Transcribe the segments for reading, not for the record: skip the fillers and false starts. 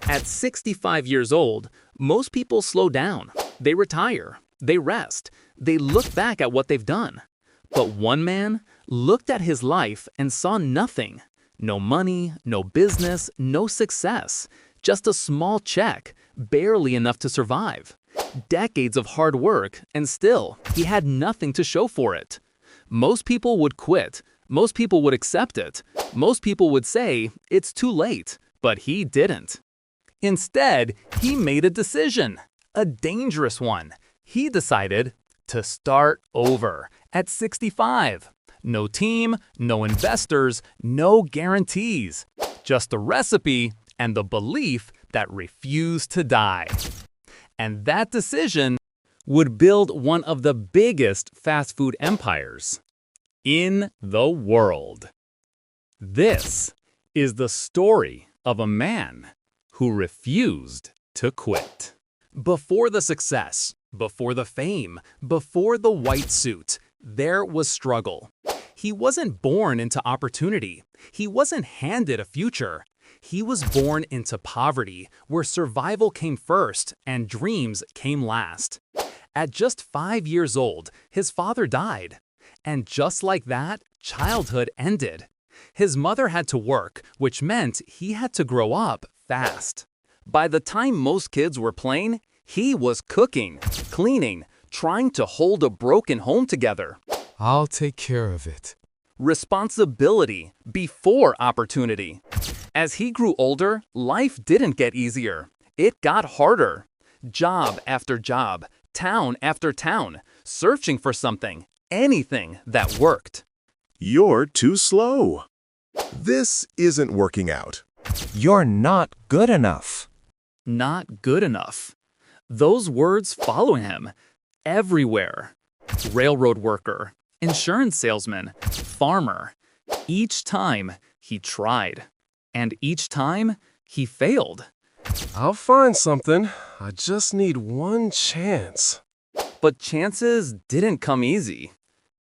At 65 years old, most people slow down. They retire. They rest. They look back at what they've done. But one man looked at his life and saw nothing. No money, no business, no success. Just a small check, barely enough to survive. Decades of hard work, and still, he had nothing to show for it. Most people would quit. Most people would accept it. Most people would say, it's too late. But he didn't. Instead, he made a decision. A dangerous one. He decided to start over at 65. No team, no investors, no guarantees. Just a recipe and the belief that refused to die. And that decision would build one of the biggest fast food empires in the world. This is the story of a man who refused to quit. Before the success, before the fame, before the white suit, there was struggle. He wasn't born into opportunity. He wasn't handed a future. He was born into poverty, where survival came first and dreams came last. At just 5 years old, his father died. And just like that, childhood ended. His mother had to work, which meant he had to grow up fast. By the time most kids were playing, he was cooking, cleaning, trying to hold a broken home together. I'll take care of it. Responsibility before opportunity. As he grew older, life didn't get easier. It got harder. Job after job, town after town, searching for something, anything that worked. You're too slow. This isn't working out. You're not good enough. Not good enough. Those words follow him everywhere. Railroad worker, insurance salesman, farmer. Each time he tried. And each time he failed. I'll find something. I just need one chance. But chances didn't come easy.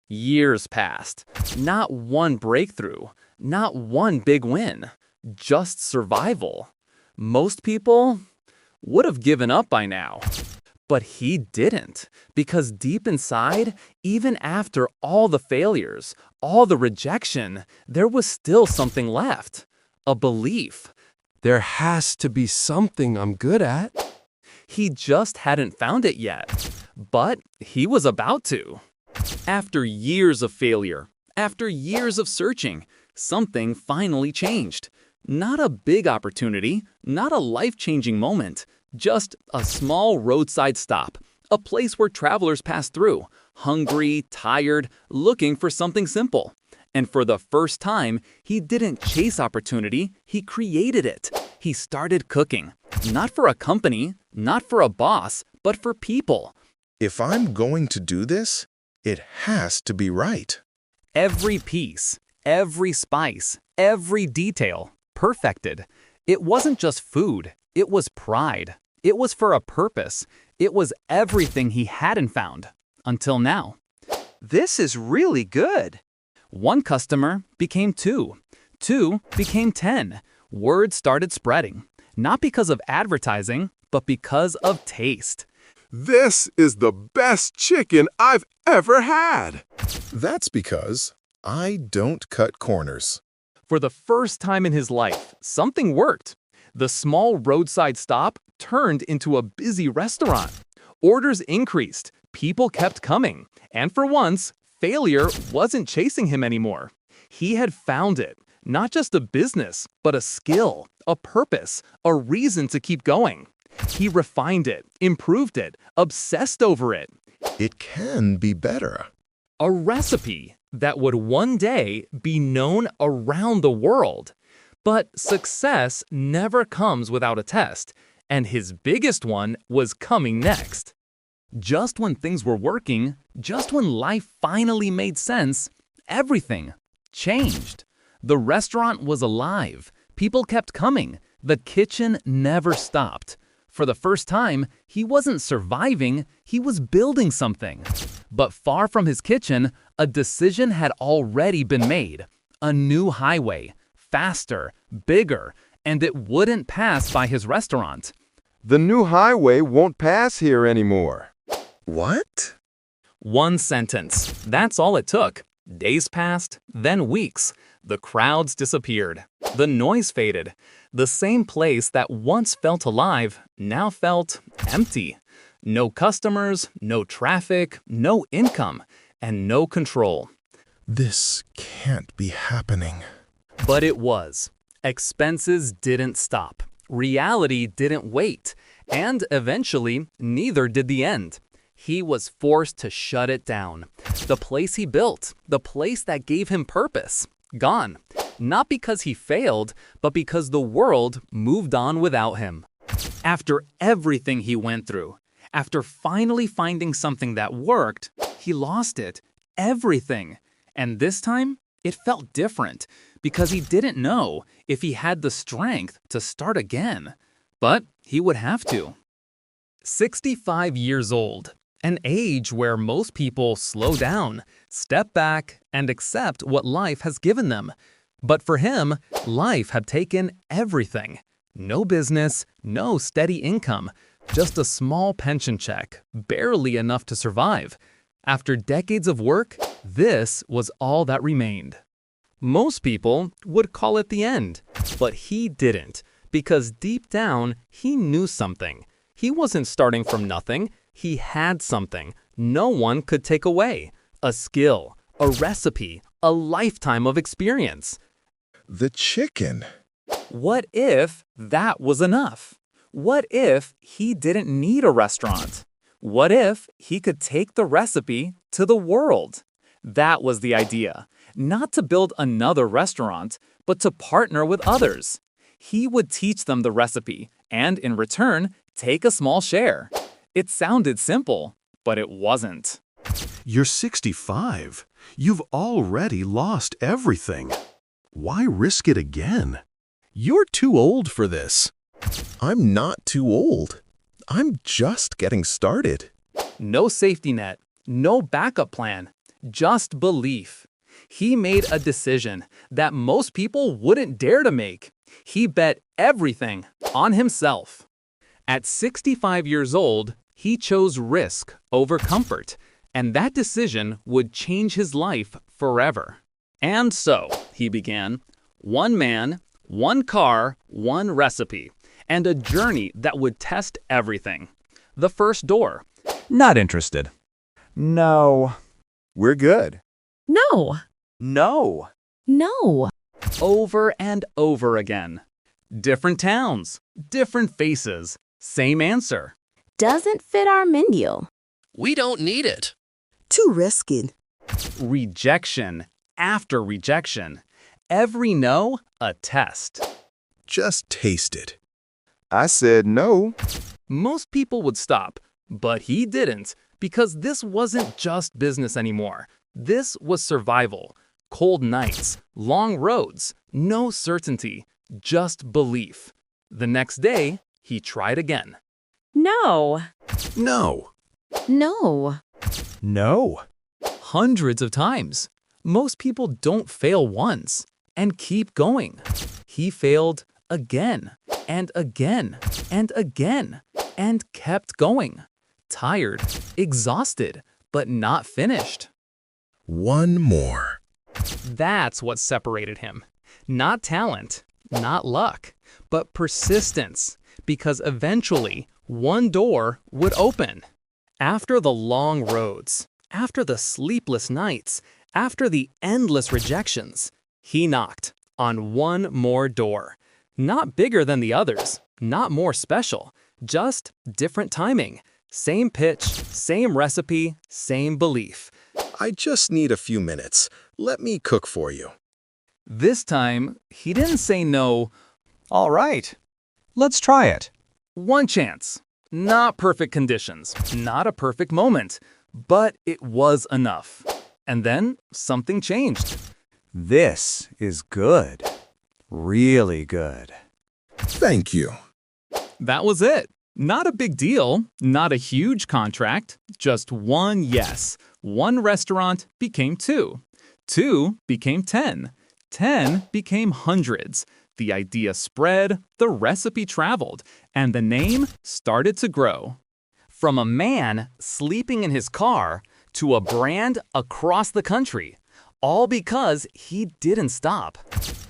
Years passed. Not one breakthrough. Not one big win. Just survival. Most people would have given up by now. But he didn't, because deep inside, even after all the failures, all the rejection, there was still something left. A belief. There has to be something I'm good at. He just hadn't found it yet. But he was about to. After years of failure, after years of searching, something finally changed. Not a big opportunity, not a life-changing moment, just a small roadside stop, a place where travelers pass through, hungry, tired, looking for something simple. And for the first time, he didn't chase opportunity, he created it. He started cooking, not for a company, not for a boss, but for people. If I'm going to do this, it has to be right. Every piece, every spice, every detail, perfected. It wasn't just food, it was pride. It was for a purpose. It was everything he hadn't found, until now. This is really good. One customer became 2. 2 became 10. Word started spreading, not because of advertising, but because of taste. This is the best chicken I've ever had. That's because I don't cut corners. For the first time in his life, something worked. The small roadside stop turned into a busy restaurant. Orders increased, people kept coming, and for once, failure wasn't chasing him anymore. He had found it, not just a business, but a skill, a purpose, a reason to keep going. He refined it, improved it, obsessed over it. It can be better. A recipe that would one day be known around the world. But success never comes without a test, and his biggest one was coming next. Just when things were working, just when life finally made sense, everything changed. The restaurant was alive. People kept coming. The kitchen never stopped. For the first time, he wasn't surviving, he was building something. But far from his kitchen, a decision had already been made. A new highway. Faster, bigger, and it wouldn't pass by his restaurant. The new highway won't pass here anymore. What? One sentence. That's all it took. Days passed, then weeks. The crowds disappeared. The noise faded. The same place that once felt alive now felt empty. No customers, no traffic, no income, and no control. This can't be happening. But it was. Expenses didn't stop. Reality didn't wait. And eventually, neither did the end. He was forced to shut it down. The place he built, the place that gave him purpose, gone. Not because he failed, but because the world moved on without him. After everything he went through, after finally finding something that worked, he lost it. Everything. And this time, it felt different because he didn't know if he had the strength to start again. But he would have to. 65 years old, an age where most people slow down, step back, and accept what life has given them. But for him, life had taken everything. No business, no steady income, just a small pension check, barely enough to survive. After decades of work, this was all that remained. Most people would call it the end, but he didn't, because deep down, he knew something. He wasn't starting from nothing. He had something no one could take away. A skill, a recipe, a lifetime of experience. The chicken. What if that was enough? What if he didn't need a restaurant? What if he could take the recipe to the world? That was the idea. Not to build another restaurant, but to partner with others. He would teach them the recipe and, in return, take a small share. It sounded simple, but it wasn't. You're 65. You've already lost everything. Why risk it again? You're too old for this. I'm not too old. I'm just getting started. No safety net, no backup plan, just belief. He made a decision that most people wouldn't dare to make. He bet everything on himself. At 65 years old, he chose risk over comfort, and that decision would change his life forever. And so, he began, one man, one car, one recipe, and a journey that would test everything. The first door. Not interested. No. We're good. No. No. No. Over and over again. Different towns, different faces, same answer. Doesn't fit our menu. We don't need it. Too risky. Rejection after rejection. Every no, a test. Just taste it. I said no. Most people would stop, but he didn't, because this wasn't just business anymore. This was survival. Cold nights, long roads, no certainty, just belief. The next day, he tried again. No. No. No. No. Hundreds of times. Most people don't fail once and keep going. He failed again and again and again and kept going. Tired, exhausted, but not finished. One more. That's what separated him. Not talent, not luck, but persistence, because eventually one door would open. After the long roads, after the sleepless nights, after the endless rejections, he knocked on one more door. Not bigger than the others, not more special, just different timing. Same pitch, same recipe, same belief. I just need a few minutes. Let me cook for you. This time, he didn't say no. All right. Let's try it. One chance. Not perfect conditions, not a perfect moment, but it was enough. And then something changed. This is good. Really good. Thank you. That was it. Not a big deal, not a huge contract, just one yes. One restaurant became two. 2 became 10. 10 became hundreds. The idea spread, the recipe traveled, and the name started to grow. From a man sleeping in his car to a brand across the country, all because he didn't stop.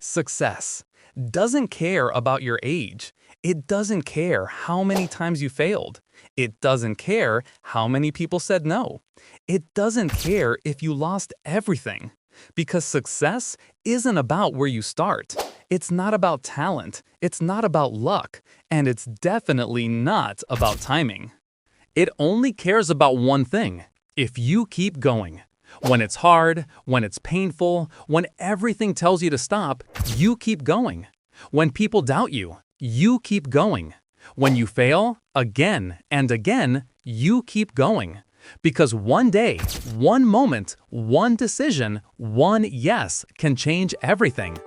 Success doesn't care about your age. It doesn't care how many times you failed. It doesn't care how many people said no. It doesn't care if you lost everything. Because success isn't about where you start. It's not about talent. It's not about luck. And it's definitely not about timing. It only cares about one thing: if you keep going. When it's hard, when it's painful, when everything tells you to stop, you keep going. When people doubt you, you keep going. When you fail, again and again, you keep going. Because one day, one moment, one decision, one yes can change everything.